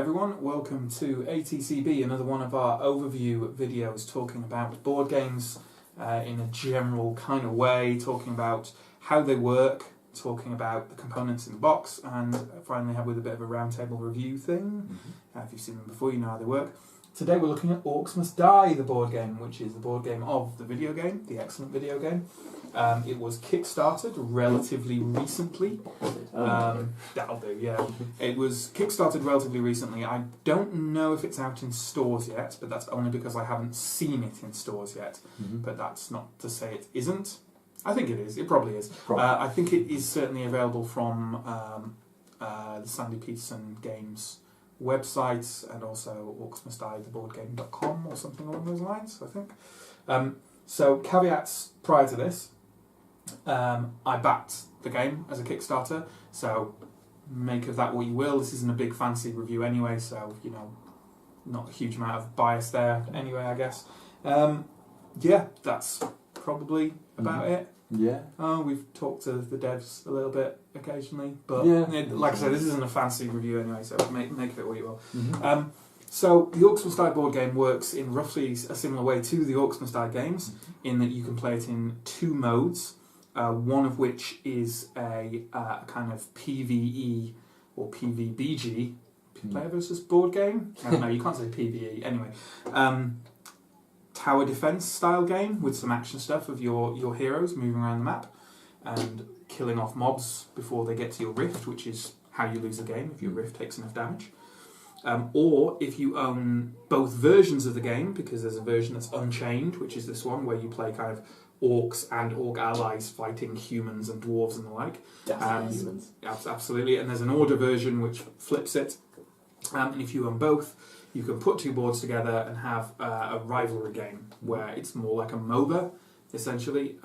everyone, welcome to ATCB, another one of our overview videos talking about board games in a general kind of way, talking about how they work, talking about the components in the box, and finally have with a bit of a roundtable review thing. If you've seen them before, you know how they work. Today we're looking at Orcs Must Die, the board game, which is the board game of the video game, the excellent video game. It was kickstarted relatively recently. That'll do, yeah. It was kickstarted relatively recently. I don't know if it's out in stores yet, but that's only because I haven't seen it in stores yet. But that's not to say it isn't. I think it is. It probably is. I think it is certainly available from the Sandy Peterson Games website and also Orcs Must Die, theboardgame.com or something along those lines, I think. So caveats prior to this. I backed the game as a Kickstarter, so make of that what you will. This isn't a big fancy review anyway, so, you know, not a huge amount of bias there anyway, I guess. Yeah, that's probably about it. Yeah. We've talked to the devs a little bit occasionally, but like I said, this isn't a fancy review anyway, so make of it what you will. So the Orcs Must Die board game works in roughly a similar way to the Orcs Must Die games, in that you can play it in two modes, one of which is a kind of PvE or PvBG, player versus board game? I don't know, you can't say PvE, anyway. Tower defense style game with some action stuff of your heroes moving around the map and killing off mobs before they get to your rift, which is how you lose the game if your rift takes enough damage. Or if you own both versions of the game, because there's a version that's unchained, which is this one where you play kind of orcs and orc allies fighting humans and dwarves and the like. Humans. Absolutely, and there's an order version which flips it. And if you own both, you can put two boards together and have a rivalry game where it's more like a MOBA, essentially.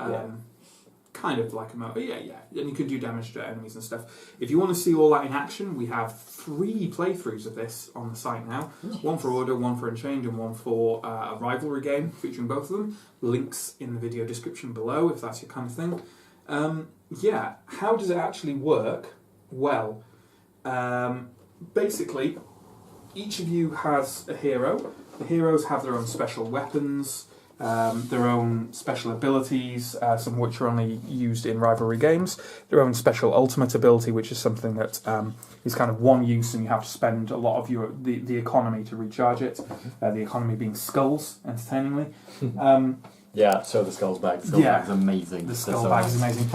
Kind of like a MOBA, and you can do damage to enemies and stuff. If you want to see all that in action, we have 3 playthroughs of this on the site now. One for Order, one for Unchained, and one for a rivalry game featuring both of them. Links in the video description below if that's your kind of thing. How does it actually work? Well, basically, each of you has a hero. The heroes have their own special weapons, their own special abilities, some of which are only used in rivalry games, their own special ultimate ability, which is something that is kind of one use and you have to spend a lot of the economy to recharge it, the economy being skulls, entertainingly. So the Skulls bag. The Skulls bag is amazing. The Skulls bag is amazing.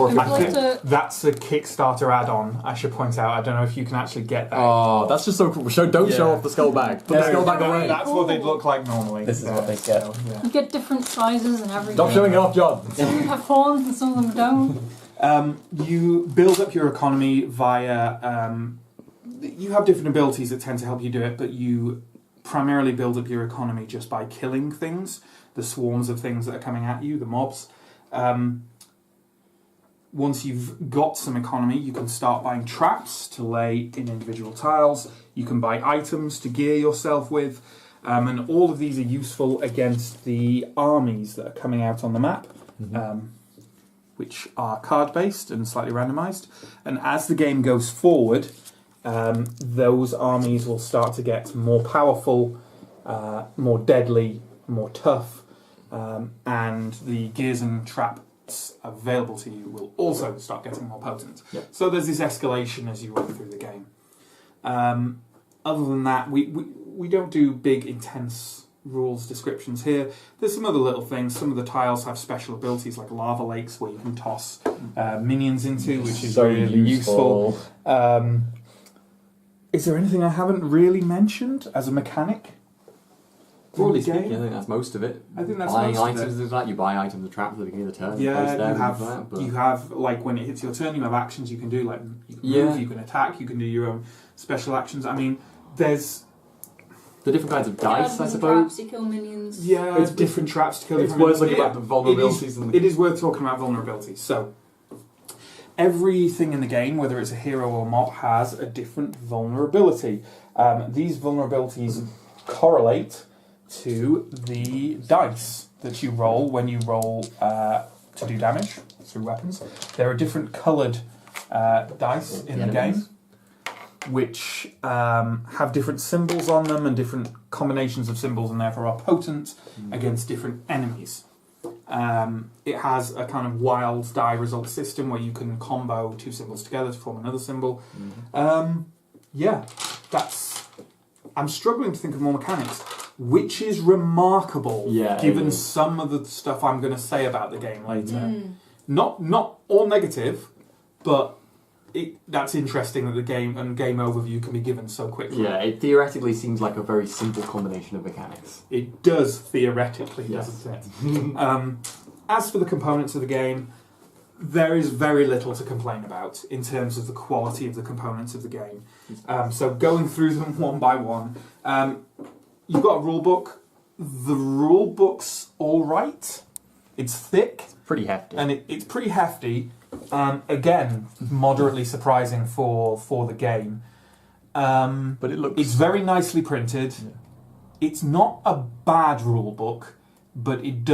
That's a Kickstarter add-on, I should point out. I don't know if you can actually get that. Oh, that's just so cool. Don't show off the Skull bag. Put the Skull bag away. That's what they'd look like normally. This is what they get. So, You get different sizes and everything. Stop showing it off, John. Some of them have horns and some of them don't. You build up your economy via... you have different abilities that tend to help you do it, but you primarily build up your economy just by killing things. The swarms of things that are coming at you, the mobs. Once you've got some economy, you can start buying traps to lay in individual tiles. You can buy items to gear yourself with. And all of these are useful against the armies that are coming out on the map, which are card-based and slightly randomised. And as the game goes forward, those armies will start to get more powerful, more deadly, more tough, and the gears and traps available to you will also start getting more potent. So there's this escalation as you run through the game. Other than that, we don't do big, intense rules descriptions here. There's some other little things. Some of the tiles have special abilities like lava lakes where you can toss minions into, which is really useful. Is there anything I haven't really mentioned as a mechanic? Broadly speaking, I think that's most of it. I think that's buying most items of it. is that you buy items and traps at the beginning of the turn. You have like when it hits your turn, you have actions you can do, like you can move, you can attack, you can do your own special actions. I mean, there's the different kinds of dice, I suppose. Traps to kill minions. Yeah, it's different traps to kill. It's worth looking about the vulnerabilities. It is worth talking about vulnerabilities. So everything in the game, whether it's a hero or mob, has a different vulnerability. These vulnerabilities correlate to the dice that you roll when you roll to do damage through weapons. There are different coloured dice in the game. which have different symbols on them and different combinations of symbols, and therefore are potent against different enemies. It has a kind of wild die result system where you can combo 2 symbols together to form another symbol. I'm struggling to think of more mechanics, which is remarkable given some of the stuff I'm going to say about the game later. Not all negative, but that's interesting that the game and game overview can be given so quickly. Yeah, it theoretically seems like a very simple combination of mechanics. It does theoretically, doesn't it? As for the components of the game, there is very little to complain about in terms of the quality of the components of the game. So going through them one by one, you've got a rule book. The rule book's all right. It's thick. It's pretty hefty. And it's pretty hefty. Again, moderately surprising for the game. But it's very nicely printed. Yeah. It's not a bad rule book, but it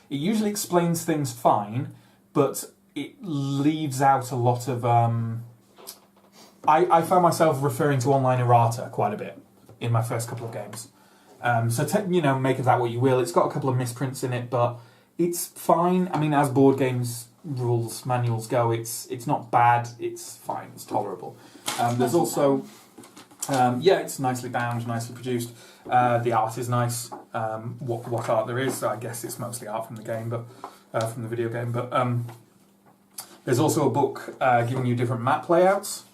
usually explains things fine, but it leaves out a lot of... I found myself referring to online errata quite a bit in my first couple of games. So make of that what you will. It's got a couple of misprints in it, but it's fine. I mean, as board games rules manuals go, it's not bad. It's fine. It's tolerable. There's also... it's nicely bound, nicely produced. The art is nice. What art there is, I guess it's mostly art from the game, but from the video game. But there's also a book giving you different map layouts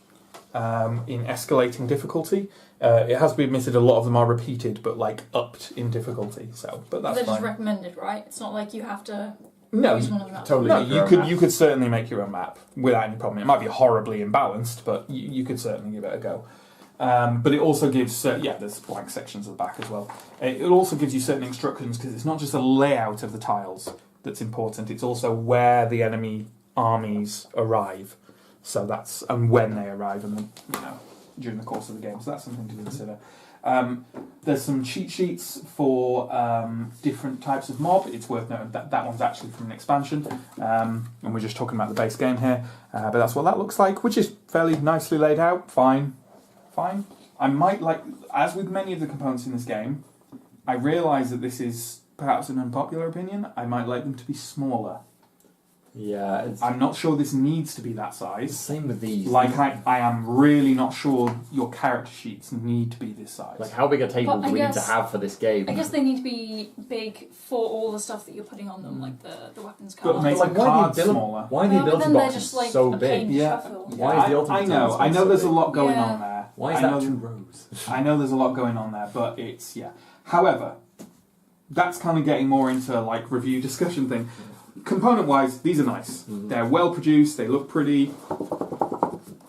in escalating difficulty. It has to be admitted a lot of them are repeated, but upped in difficulty. But that's They're fine. just recommended, right? It's not like you have to No, use one of the maps. totally. No, you could certainly make your own map without any problem. It might be horribly imbalanced, but you could certainly give it a go. But it also gives, there's blank sections at the back as well. It also gives you certain instructions, because it's not just the layout of the tiles that's important, it's also where the enemy armies arrive. So and when they arrive, and during the course of the game. So that's something to consider. There's some cheat sheets for different types of mob. It's worth noting that one's actually from an expansion, and we're just talking about the base game here. But that's what that looks like, which is fairly nicely laid out. Fine. I might as with many of the components in this game, I realise that this is perhaps an unpopular opinion. I might like them to be smaller. Yeah, I'm not sure this needs to be that size. Same with these. I am really not sure your character sheets need to be this size. Like, how big a table do we need to have for this game? I guess they need to be big for all the stuff that you're putting on them, like the weapons But cards. make the cards smaller. Why are the ability then they're boxes just like so a big? pain to Yeah. shuffle. Why is the ultimate tiles I know so there's a big? lot going Yeah. on there. Why is that 2 rows? I know there's a lot going on there, but it's, However, that's kind of getting more into, review discussion thing. Component-wise, these are nice. They're well-produced, they look pretty,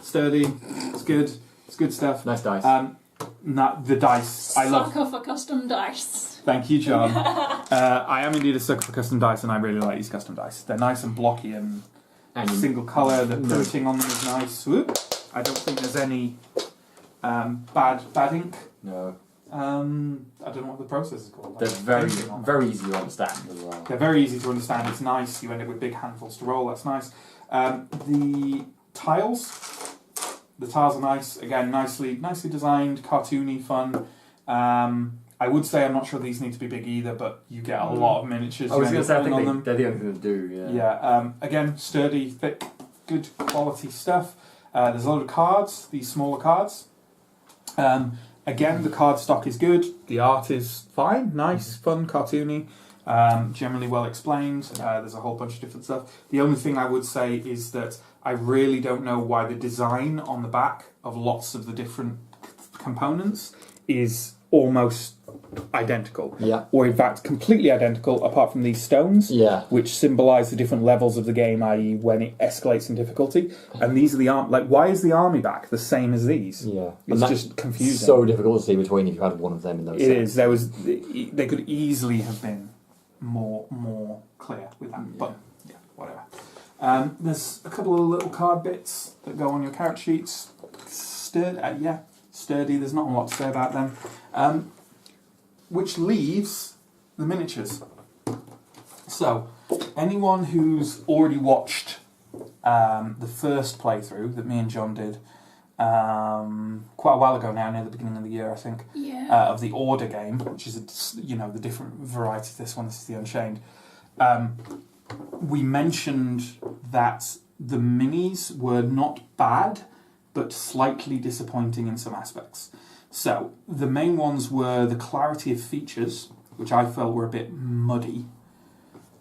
sturdy, it's good stuff. Nice dice. The dice, I love... Sucker for custom dice. Thank you, John. I am indeed a sucker for custom dice, and I really like these custom dice. They're nice and blocky and single colour. The printing on them is nice. Whoop. I don't think there's any bad ink. No. I don't know what the process is called. They're very easy to understand as well. They're very easy to understand. It's nice. You end up with big handfuls to roll. That's nice. The tiles are nice. Again, nicely designed, cartoony, fun. I would say I'm not sure these need to be big either, but you get a lot of miniatures. I was going to say, I on think they're the only thing to do. Yeah. Yeah. Again, sturdy, thick, good quality stuff. There's a lot of cards. These smaller cards. Again, the card stock is good. The art is fine, nice, fun, cartoony, generally well explained. There's a whole bunch of different stuff. The only thing I would say is that I really don't know why the design on the back of lots of the different components is almost identical. Yeah. Or in fact, completely identical, apart from these stones, which symbolise the different levels of the game, i.e. when it escalates in difficulty. And these are the why is the army back the same as these? Yeah. It's just confusing. So difficult to see between if you had one of them in those It is. They could easily have been more clear with that. But, whatever. There's a couple of little card bits that go on your character sheets. Sturdy. There's not a lot to say about them. Which leaves the miniatures. So, anyone who's already watched the first playthrough that me and John did, quite a while ago now, near the beginning of the year, I think, of the Order game, which is the different variety of this one. This is the Unchained. We mentioned that the minis were not bad, but slightly disappointing in some aspects. So the main ones were the clarity of features, which I felt were a bit muddy,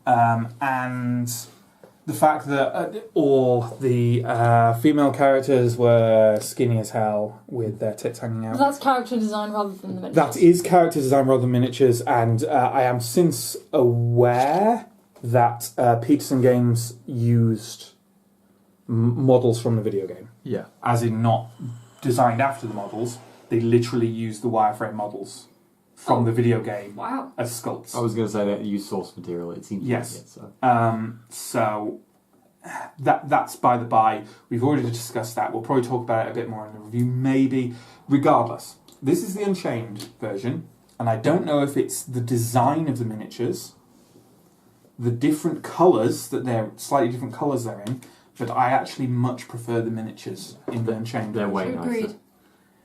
and the fact that all the female characters were skinny as hell with their tits hanging out. But that's character design rather than the miniatures. That is character design rather than miniatures, and I am since aware that Peterson Games used models from the video game. Yeah. As in not designed after the models, they literally used the wireframe models from the video game as sculpts. I was going to say that you use source material, it seems yes. like it, so. So that's by the by. We've already discussed that. We'll probably talk about it a bit more in the review, maybe. Regardless, this is the Unchained version, and I don't know if it's the design of the miniatures, the different colours that they're slightly different colours they're in, but I actually much prefer the miniatures in the Unchained They're version. way nicer. Agreed.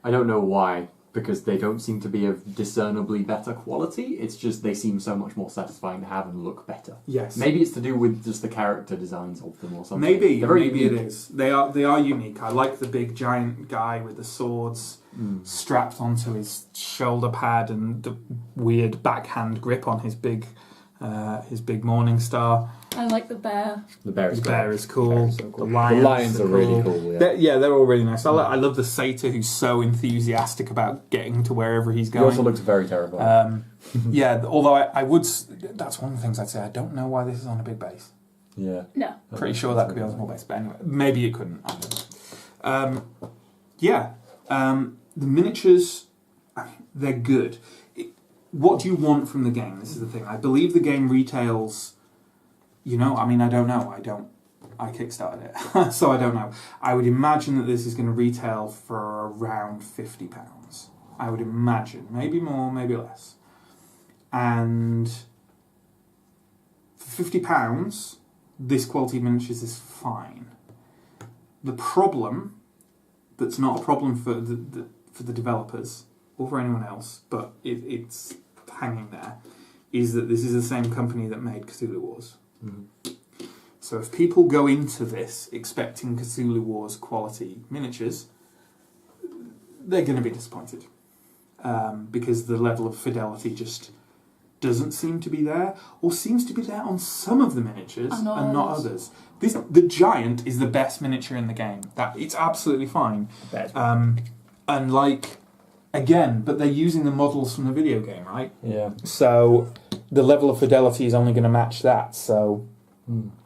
I don't know why, because they don't seem to be of discernibly better quality. It's just they seem so much more satisfying to have and look better. Yes. Maybe it's to do with just the character designs of them or something. Maybe They're very it unique. is. They are unique. I like the big giant guy with the swords strapped onto his shoulder pad and the weird backhand grip on his big morning star. I like the bear. The bear is The great. bear is cool. The bear is so cool. The lions are really cool. Yeah. They're all really nice. I love the satyr who's so enthusiastic about getting to wherever he's He going. also looks very terrifying. Although I would... That's one of the things I'd say. I don't know why this is on a big base. Yeah. No. Pretty sure that could be on a small base. But anyway, maybe it couldn't. I don't know. The miniatures, they're good. What do you want from the game? This is the thing. I believe the game retails... I don't know. I kickstarted it, so I don't know. I would imagine that this is going to retail for around £50. I would imagine. Maybe more, maybe less. And for £50, this quality of miniatures is fine. The problem, that's not a problem for the developers or for anyone else, but it's hanging there, is that this is the same company that made Cthulhu Wars. Mm-hmm. So if people go into this expecting Cthulhu Wars quality miniatures, they're going to be disappointed. Because the level of fidelity just doesn't seem to be there, or seems to be there on some of the miniatures and not others. The giant is the best miniature in the game. It's absolutely fine. But they're using the models from the video game, right? Yeah. So the level of fidelity is only going to match that. So,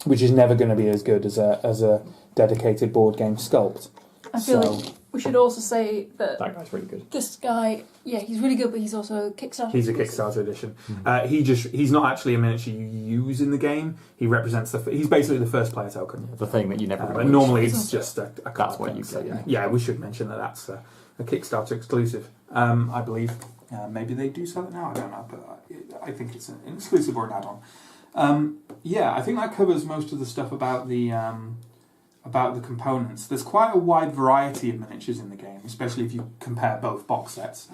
which is never going to be as good as a dedicated board game sculpt. I feel like we should also say that guy's really good. this guy, he's really good, but he's also Kickstarter. He's a Kickstarter edition. He's not actually a miniature you use in the game. He represents he's basically the first player token. The thing that you never. But normally it's just a card. That's what thing, you so get. yeah, we should mention that's a Kickstarter exclusive. I believe. Maybe they do sell it now. I don't know, but I think it's an exclusive or an add-on. I think that covers most of the stuff about the components. There's quite a wide variety of miniatures in the game, especially if you compare both box sets.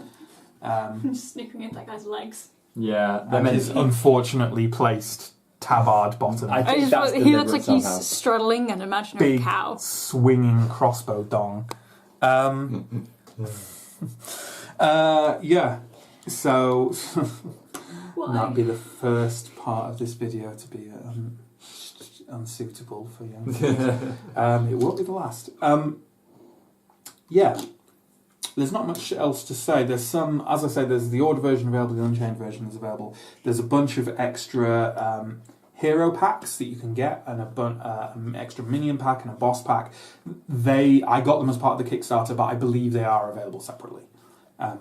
Snipping at that guy's legs. Yeah, And his unfortunately placed tabard bottom. He looks like he's straddling an imaginary Big cow. swinging crossbow dong. So that'd be the first part of this video to be unsuitable for young kids. It won't be the last. There's not much else to say. There's some, as I say, there's the Order version available, the Unchained version is available. There's a bunch of extra hero packs that you can get, and an extra minion pack and a boss pack. I got them as part of the Kickstarter, but I believe they are available separately. I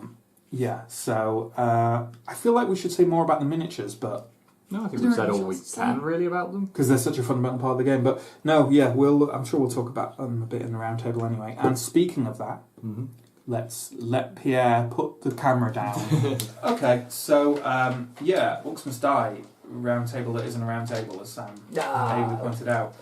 feel like we should say more about the miniatures, but... No, I think we've said all we can really about them. Because they're such a fundamental part of the game. But no, I'm sure we'll talk about them a bit in the roundtable anyway. And speaking of that, let's let Pierre put the camera down. Okay, so, Orcs Must Die, roundtable that isn't a roundtable, as David pointed out.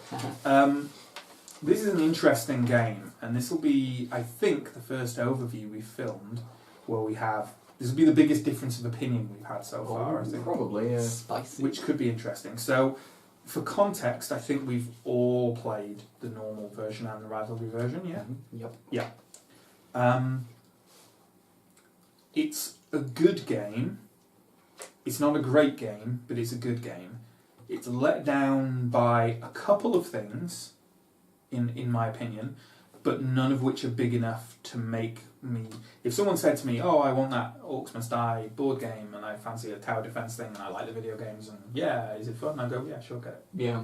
This is an interesting game, and this will be, I think, the first overview we've filmed where we have. This will be the biggest difference of opinion we've had so far, I think. Probably, yeah. Spicy. Which could be interesting. So, for context, I think we've all played the normal version and the rivalry version, yeah? Yep. Yeah. It's a good game. It's not a great game, but it's a good game. It's let down by a couple of things, in my opinion, but none of which are big enough to make me... If someone said to me, oh, I want that Orcs Must Die board game, and I fancy a tower defence thing, and I like the video games, and yeah, is it fun? I go, yeah, sure, get it. Yeah.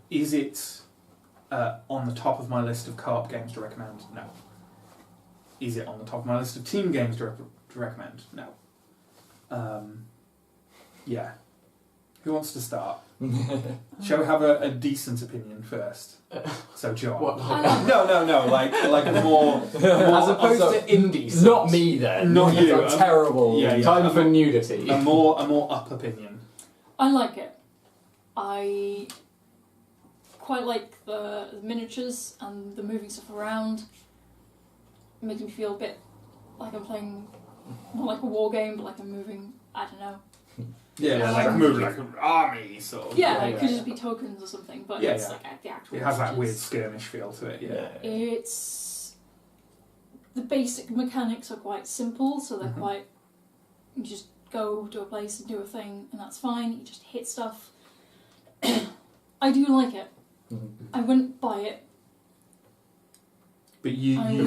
Is it on the top of my list of co-op games to recommend? No. Is it on the top of my list of team games to recommend? No. Yeah. Who wants to start? Shall we have a decent opinion first? So, John. What? No. Like a more As opposed also, to indecent. Not me then. Not you. That's terrible. Yeah. Time for nudity. a more up opinion. I like it. I quite like the miniatures and the moving stuff around. It makes me feel a bit like I'm playing not like a war game, but like I'm moving. I don't know. Yeah, like move like an army sort of. Yeah, it could just be tokens or something, but it's like the actual. It has that messages. weird skirmish feel to it. Yeah. It's the basic mechanics are quite simple, so they're quite. You just go to a place and do a thing, and that's fine. You just hit stuff. I do like it. I wouldn't buy it. But you I-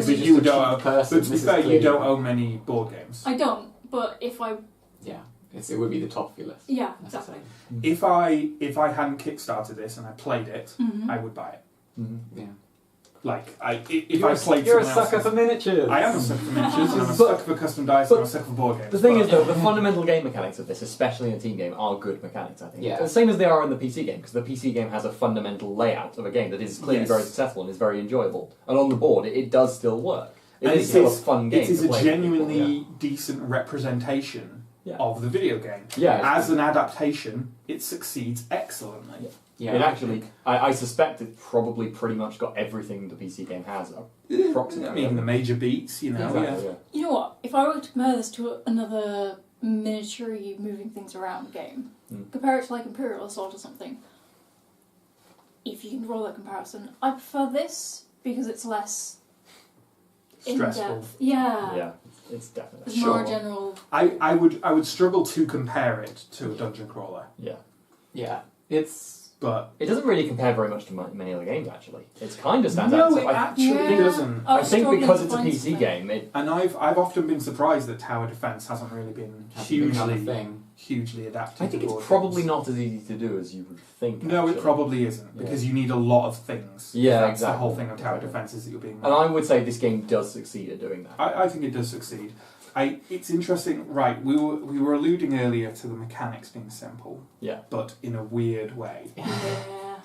don't. But to be fair, you don't own many board games. I don't, but if I Yeah. It would be the top of your list. yeah, exactly. If I hadn't kickstarted this and I played it, Mm-hmm. I would buy it. Yeah. Like if I played You're a someone sucker else's, for miniatures. I am a sucker for miniatures, and I'm a But- sucker for custom dice, and I'm a sucker for board games. The thing but- is, though, the fundamental game mechanics of this, especially in a team game, are good mechanics, I think. Yeah. The same as they are in the PC game, because the PC game has a fundamental layout of a game that is clearly Yes. very successful and is very enjoyable. And on the board, it does still work. It and is still a fun game. It is to a play with people, genuinely decent representation Yeah. of the video game. Yeah. As an adaptation, it succeeds excellently. Yeah. It actually, I suspect it probably pretty much got everything the PC game has. Approximately. I mean, the major beats, you know. Exactly, yeah. You know what? If I were to compare this to another miniature moving things around game, compare it to like Imperial Assault or something. If you can draw that comparison, I prefer this because it's less in Stressful. depth. Yeah. Yeah, it's definitely. It's more general. I would struggle to compare it to a dungeon crawler, Yeah. Yeah. It's but It doesn't really compare very much to many other games, actually. It's kind of stands no, out. it So actually Yeah. doesn't. I was think struggling because to it's a find PC something. game, it And I've often been surprised that tower defense hasn't really been another thing. hugely adapted. I think to it's board probably games. not as easy to do as you would think. No, it actually. probably isn't because you need a lot of things. Yeah, That's exactly. the whole thing of tower Exactly. defense is that you're being. And I would say this game does succeed at doing that. I think it does succeed. It's interesting, right? We were alluding earlier to the mechanics being simple, Yeah. but in a weird way. Yeah.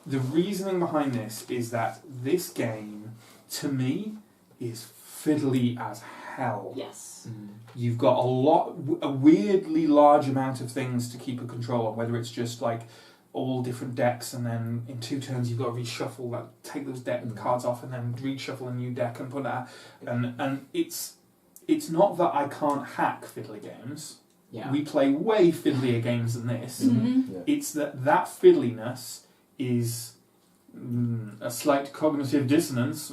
The reasoning behind this is that this game, to me, is fiddly as hell. Yes. You've got a weirdly large amount of things to keep a control of, whether it's just like all different decks, and then in 2 turns you've got to reshuffle that, take those deck cards off, and then reshuffle a new deck and put that. And it's not that I can't hack fiddly games. Yeah. We play way fiddlier games than this. Mm-hmm. Yeah. It's that fiddliness is a slight cognitive dissonance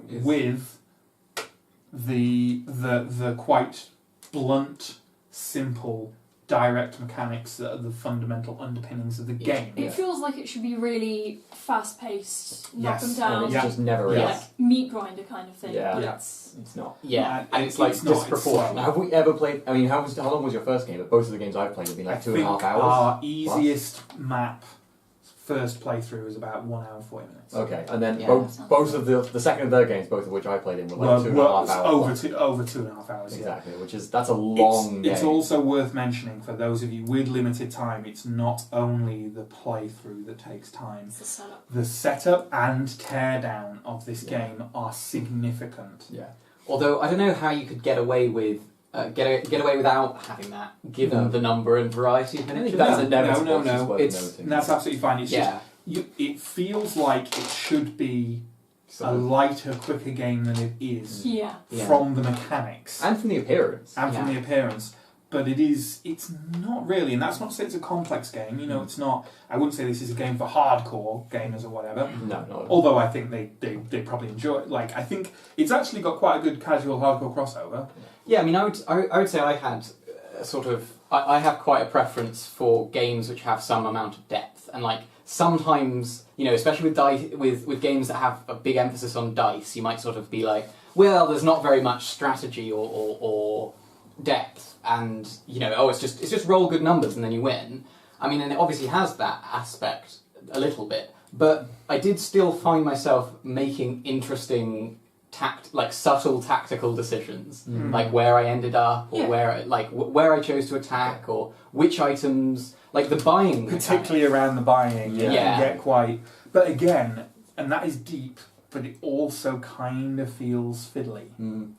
Yes. with the quite blunt, simple, direct mechanics that are the fundamental underpinnings of the game. It feels like it should be really fast paced, knock them Yes. down. And it's Yeah. just never Yeah. is. Meat grinder kind of thing. Yeah. But Yeah. it's It's not. Yeah. And it's like It's not, it's disproportionate. slow. Have we ever played? I mean, how long was your first game? But both of the games I've played have been like I 2.5 think hours. our easiest map first playthrough was about 1 hour and 40 minutes. Okay, and then Yeah. both of the second and third games, both of which I played in, were like Well, 2.5 hours. over long. over 2.5 hours. yeah. Exactly, which is that's a long game. It's also worth mentioning for those of you with limited time, it's not only the playthrough that takes time. the setup. The setup and teardown of this Yeah. game are significant. Yeah. Although I don't know how you could get away with get away without having that, given No. the number and variety of miniatures. That's No, inevitable. no, it's just no. worth It's- noting. And that's absolutely fine. It's yeah. just it feels like it should be a lighter, quicker game than it is Yeah. from the mechanics And from the appearance. and from the appearance. But it's not really, and that's not to say it's a complex game. You know, it's not. I wouldn't say this is a game for hardcore gamers or whatever. No, not at all. Although I think they probably enjoy it. Like, I think it's actually got quite a good casual hardcore crossover. Yeah, I mean, I would say I had sort of... I have quite a preference for games which have some amount of depth. And, like, sometimes, you know, especially with games that have a big emphasis on dice, you might sort of be like, well, there's not very much strategy or depth. And, you know, it's just roll good numbers and then you win. I mean, and it obviously has that aspect a little bit. But I did still find myself making interesting... subtle tactical decisions, like where I ended up, or where I chose to attack, or which items, like the buying, Particularly around the buying, Yeah. you can get quite... But again, and that is deep, but it also kind of feels fiddly.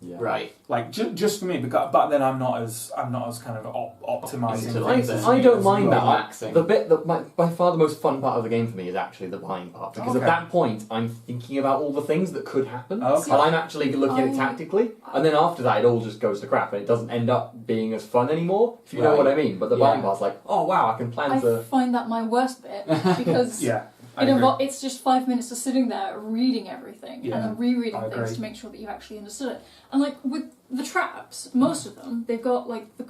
right? Like just for me, but then I'm not as kind of optimizing things. I don't mind that. Relaxing. The bit that by far the most fun part of the game for me is actually the buying part, because at that point I'm thinking about all the things that could happen, Okay. and I'm actually looking at it tactically. And then after that, it all just goes to crap, and it doesn't end up being as fun anymore. If you know what I mean. But the buying part's like, oh wow, I can plan I to. find that my worst bit because it's just 5 minutes of sitting there reading everything and then rereading things to make sure that you actually understood it. And like with the traps, most of them, they've got like the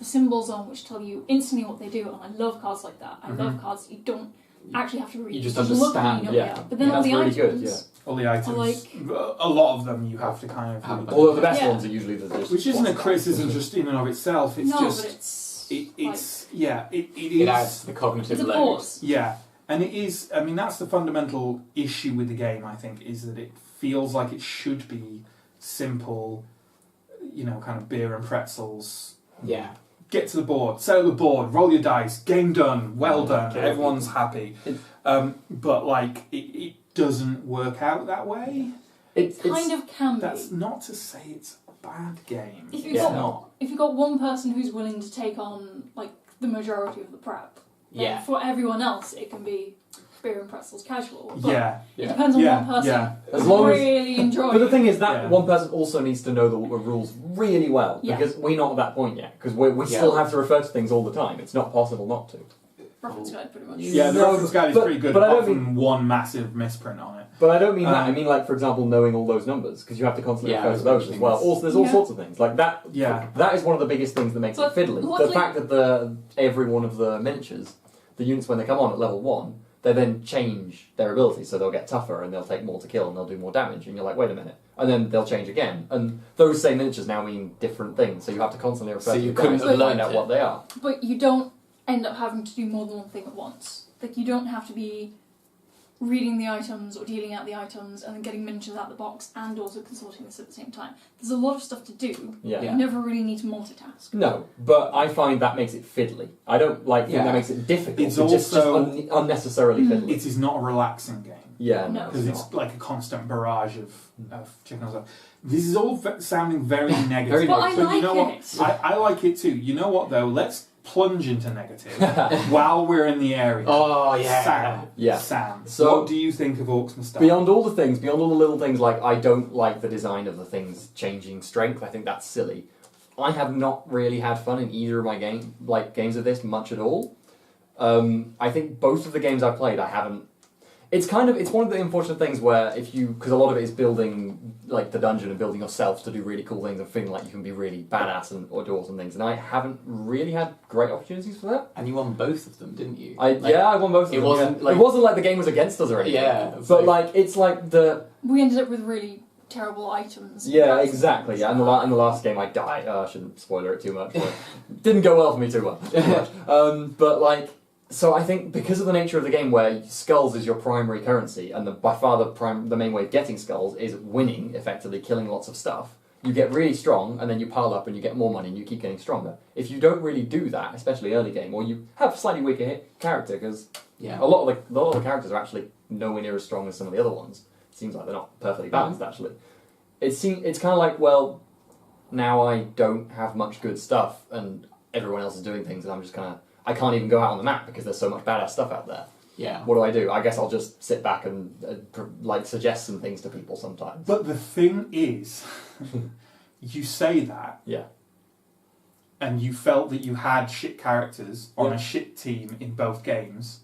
symbols on which tell you instantly what they do, and I love cards like that. I love cards that you don't actually have to read. You just look understand. and you know they are. But then all That's the really items, good, all the items, like, a lot of them you have to kind of... Although the best ones are usually the just... Which isn't a criticism just in and of itself, it's just... but it's... it is... It adds to the cognitive It's a load. pause. Yeah, and it is... I mean, that's the fundamental issue with the game, I think, is that it feels like it should be simple, you know, kind of beer and pretzels. Yeah. Get to the board, set up the board, roll your dice, game done, well done, everyone's happy. But, like, it doesn't work out that way. It kind of can be. That's not to say it's a bad game. If It's you've got one person who's willing to take on, like, the majority of the prep, then for everyone else it can be beer and pretzels casual. But it depends on one person As long as, really enjoys. But the thing is that one person also needs to know the rules really well, Yeah. because we're not at that point yet, because we still have to refer to things all the time. It's not possible not to. Reference guide, pretty much. Yeah, the reference guide is pretty good, but I apart don't from one massive misprint on it. But I don't mean that. I mean, like, for example, knowing all those numbers, because you have to constantly refer to those as well. Also, there's all sorts of things like that. Yeah, that is one of the biggest things that makes it fiddly. The fact that every one of the miniatures, the units when they come on at level 1, they then change their abilities, so they'll get tougher and they'll take more to kill and they'll do more damage, and you're like, wait a minute, and then they'll change again, and those same miniatures now mean different things, so you have to constantly refer to them to find out what they are. But you don't end up having to do more than one thing at once. Like, you don't have to be reading the items or dealing out the items and then getting miniatures out of the box and also consulting this at the same time. There's a lot of stuff to do. Yeah. You never really need to multitask. No, but I find that makes it fiddly. I don't think that makes it difficult. It's just unnecessarily fiddly. It is not a relaxing game. Yeah, No. Because it's like a constant barrage of chicken and stuff. This is all sounding very negative. But I like you know it. What? I like it too. You know what though? Let's plunge into negative while we're in the area. Oh yeah. Sam. So, what do you think of Orcs Must Die? Beyond all the little things, like, I don't like the design of the things changing strength. I think that's silly. I have not really had fun in either of my games of this much at all. I think both of the games I've played, I haven't. It's one of the unfortunate things where because a lot of it is building, like, the dungeon and building yourself to do really cool things and feeling like you can be really badass or do awesome things, and I haven't really had great opportunities for that. And you won both of them, didn't you? I won both of them. It wasn't like the game was against us or anything. Yeah. But like it's like we ended up with really terrible items. Yeah, exactly. Yeah, and the last game I died. I shouldn't spoiler it too much. But it didn't go well for me too much. But like. So I think because of the nature of the game, where skulls is your primary currency, and by far the main way of getting skulls is winning, effectively killing lots of stuff, you get really strong, and then you pile up and you get more money and you keep getting stronger. If you don't really do that, especially early game, or you have a slightly weaker character, because a lot of the characters are actually nowhere near as strong as some of the other ones. It seems like they're not perfectly balanced, actually. It's kind of like, well, now I don't have much good stuff, and everyone else is doing things, and I'm just kind of... I can't even go out on the map because there's so much badass stuff out there. Yeah. What do? I guess I'll just sit back and like suggest some things to people sometimes. But the thing is, you say that, Yeah. and you felt that you had shit characters on a shit team in both games,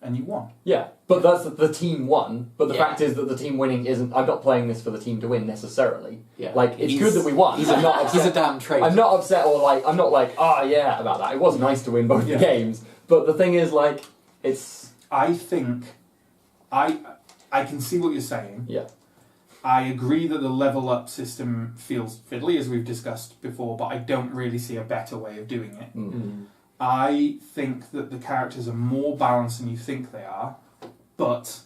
and you won. Yeah, but that's the team won. But the Yeah. fact is that the team winning isn't. I'm not playing this for the team to win necessarily. Yeah. Like it's good that we won. I'm not upset. He's a damn traitor. I'm not upset or like I'm not like yeah about that. It was nice to win both the games. But the thing is like it's. I think I can see what you're saying. Yeah. I agree that the level up system feels fiddly, as we've discussed before, but I don't really see a better way of doing it. I think that the characters are more balanced than you think they are, but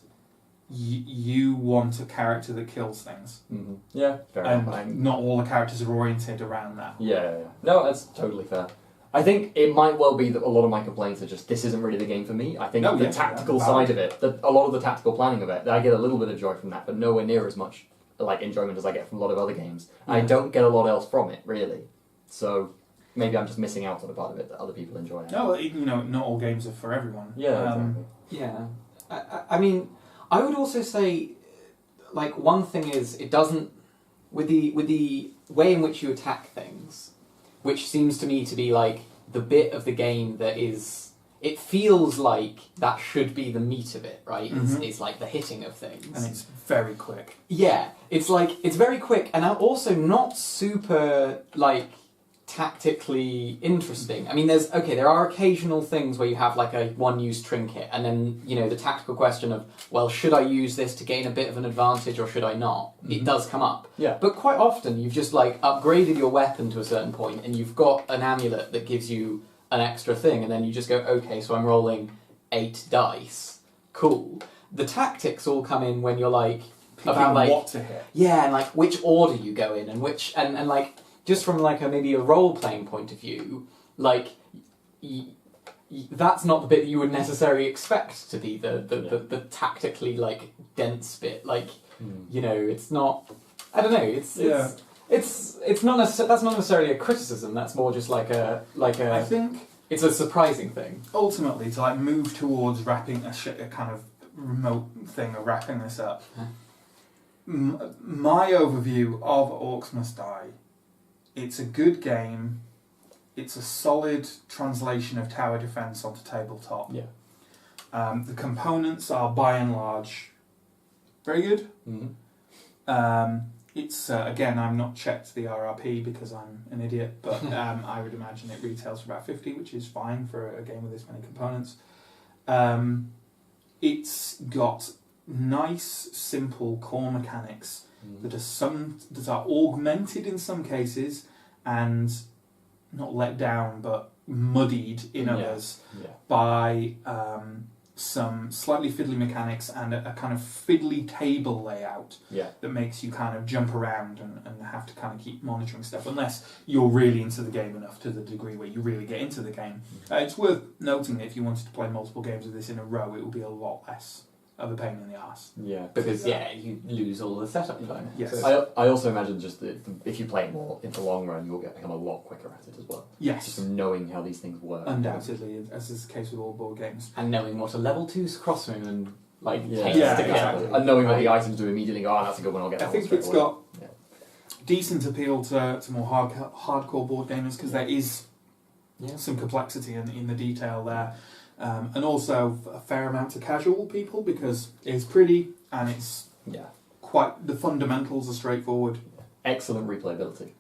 you want a character that kills things. Mm-hmm. Yeah, fair and enough. not all the characters are oriented around that. Yeah. No, that's totally fair. I think it might well be that a lot of my complaints are just this isn't really the game for me. I think the tactical side of it, a lot of the tactical planning of it, I get a little bit of joy from that, but nowhere near as much like enjoyment as I get from a lot of other games. I don't get a lot else from it really, so maybe I'm just missing out on a part of it that other people enjoy. No, not all games are for everyone. Yeah, exactly. Yeah. I mean, I would also say, like, one thing is it doesn't with the way in which you attack things, which seems to me to be like the bit of the game that is. It feels like that should be the meat of it, right? It's like the hitting of things. And it's very quick. Yeah, it's very quick and also not super, like, tactically interesting. I mean, there are occasional things where you have, like, a one-use trinket, and then, the tactical question of, well, should I use this to gain a bit of an advantage or should I not? It does come up. Yeah. But quite often you've just, like, upgraded your weapon to a certain point and you've got an amulet that gives you an extra thing, and then you just go, okay, so I'm rolling 8 dice. Cool. The tactics all come in when you're like Picking what to hit. Yeah, and like which order you go in, and which and like just from like maybe a role playing point of view, like that's not the bit that you would necessarily expect to be the tactically like dense bit. Like it's not. I don't know. It's not that's not necessarily a criticism. That's more just like a. I think it's a surprising thing. Ultimately, to like move towards wrapping a kind of remote thing of wrapping this up. My overview of Orcs Must Die. It's a good game. It's a solid translation of tower defense onto tabletop. Yeah. The components are by and large very good. It's again, I'm not checked the RRP because I'm an idiot, but I would imagine it retails for about 50, which is fine for a game with this many components. It's got nice, simple core mechanics that are augmented in some cases and not let down, but muddied in others by some slightly fiddly mechanics and a kind of fiddly table layout that makes you kind of jump around and have to kind of keep monitoring stuff, unless you're really into the game enough to the degree where you really get into the game. It's worth noting that if you wanted to play multiple games of this in a row, it would be a lot less of a pain in the arse. Yeah. Because, you lose all the setup time. Yes. I also imagine just that if you play it more in the long run, you'll become a lot quicker at it as well. Yes. Just from knowing how these things work. Undoubtedly, as is the case with all board games. And knowing what a level 2's crosswind takes Yeah, together. exactly. And knowing what the items do immediately, go, that's a good one, I'll get that I think it's got decent appeal to more hardcore board gamers because there is some complexity in the detail there. And also a fair amount to casual people because it's pretty and it's quite the fundamentals are straightforward. Excellent replayability.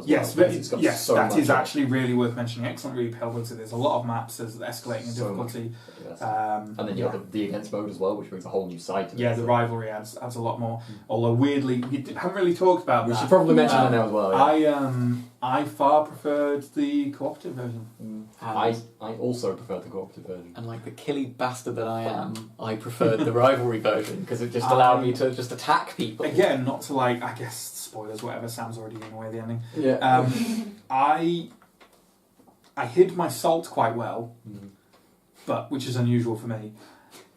Yes, that is much actually really worth mentioning. Excellent replayability. There's a lot of maps. There's escalating in difficulty. And then you have the against mode as well, which brings a whole new side to it. Yeah, the rivalry adds a lot more. Although weirdly, we haven't really talked about that. We should probably mention that now as well. Yeah. I far preferred the cooperative version. I also preferred the cooperative version. And like the killy bastard that I am, I preferred the rivalry version because it just allowed me to just attack people. Again, not to I guess, spoilers, whatever, Sam's already given away the ending. Yeah. I hid my salt quite well, but which is unusual for me.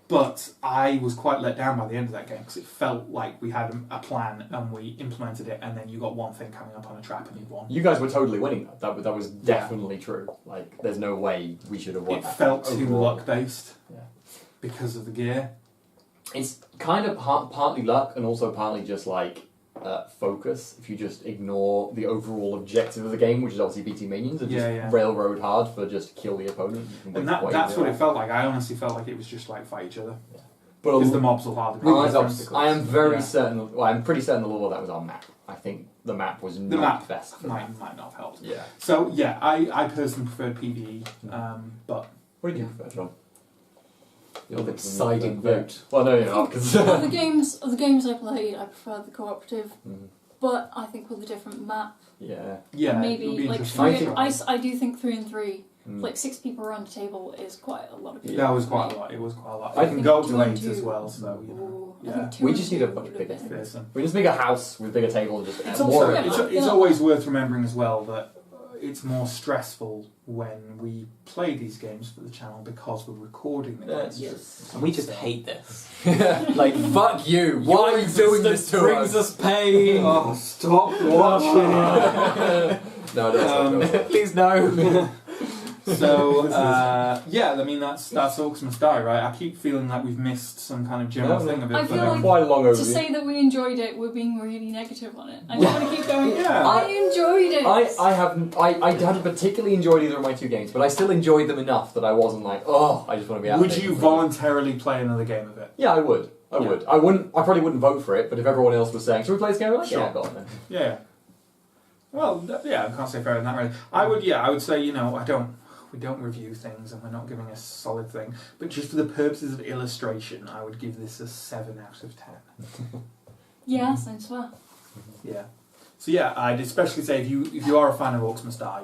But I was quite let down by the end of that game because it felt like we had a plan and we implemented it, and then you got one thing coming up on a trap and you won. You guys were totally winning that. That was definitely true. Like, there's no way we should have won. It felt too luck based. Yeah. because of the gear? It's kind of partly luck and also partly just like focus. If you just ignore the overall objective of the game, which is obviously BT minions, and just railroad hard for just kill the opponent. And that's what it felt like. I honestly felt like it was just like fight each other. Yeah. Because the mobs will hardly I am very certain. Well, I'm pretty certain the law that was on map. I think the map was not best. For might not have helped. Yeah. So yeah, I personally preferred PvE, but what did you prefer, John? You're the deciding vote. Well, no, you're not. Of the games I played, I prefer the cooperative, but I think with a different map. Yeah. Maybe like I do think 3 and 3. Like 6 people around a table is quite a lot of people. That was quite a lot. It was quite a lot. I can go to 8 as well, so you know. We just need a much bigger space. We just make a house with a bigger table and just it's also, it's always worth remembering as well that it's more stressful when we play these games for the channel because we're recording the games. Yes. And we just hate this. Like, fuck you. Why are you doing this to us? Brings us pain. Oh, stop watching. No, don't. Please no. So, yeah, I mean, that's Orcs Must Die, right? I keep feeling like we've missed some kind of general thing of it. I feel like quite a long overview. To say that we enjoyed it, we're being really negative on it. I just want to keep going, Yeah. I enjoyed it! I hadn't particularly enjoyed either of my 2 games, but I still enjoyed them enough that I wasn't like, oh, I just want to be out Would there. you voluntarily play another game of it? Yeah, I would. I would. I probably wouldn't vote for it, but if everyone else was saying, should we play this game? I'm like, Sure. yeah, go on then. Yeah. Well, yeah, I can't say fairer than that, really. I would say, you know, we don't review things and we're not giving a solid thing, but just for the purposes of illustration, I would give this a 7 out of 10. Yeah, sounds fair. Yeah. So yeah, I'd especially say if you are a fan of Orcs Must Die,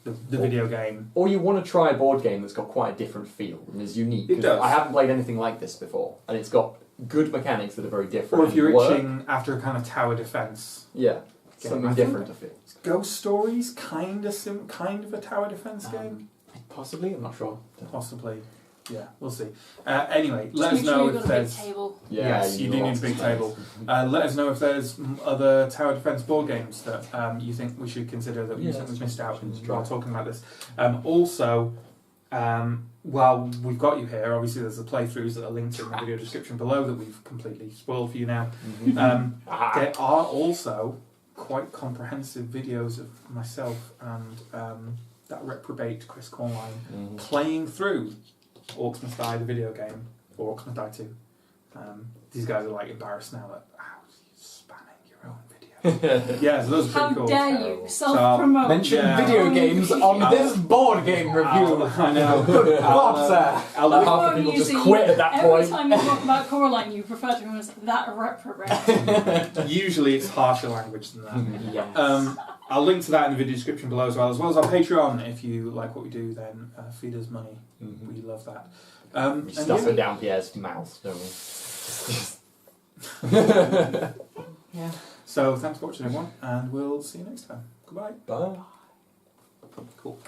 the video game, or you want to try a board game that's got quite a different feel and is unique. It does. I haven't played anything like this before, and it's got good mechanics that are very different. or if you're itching after a kind of tower defense. Yeah. Game. Something I different think to feel. Ghost Stories, kind of a tower defense game. Possibly, I'm not sure. Possibly. Yeah, we'll see. Anyway, let us Just make sure know you've if got a big there's. table. Yeah, Yes, you do need a big table. Let us know if there's other tower defense board games that you think we should consider that you think we've missed out while talking about this. Also, while we've got you here, obviously there's the playthroughs that are linked in the video description below that we've completely spoiled for you now. There are also quite comprehensive videos of myself and that reprobate Chris Cornline playing through Orcs Must Die, the video game, or Orcs Must Die 2. These guys are like embarrassed now that you're spamming your own video. Yeah, so those are pretty cool. How dare you self-promote? Mention video games on this board game review. I know. What, sir? Half the people just quit at that point. Every time you talk about Coraline, you refer to him as that reprobate. Usually it's harsher language than that. Yes. I'll link to that in the video description below as well as our Patreon. If you like what we do, then feed us money. We love that. We stuff it down Pierre's mouth, don't we? Yeah. So thanks for watching, everyone, and we'll see you next time. Goodbye. Bye. Cool.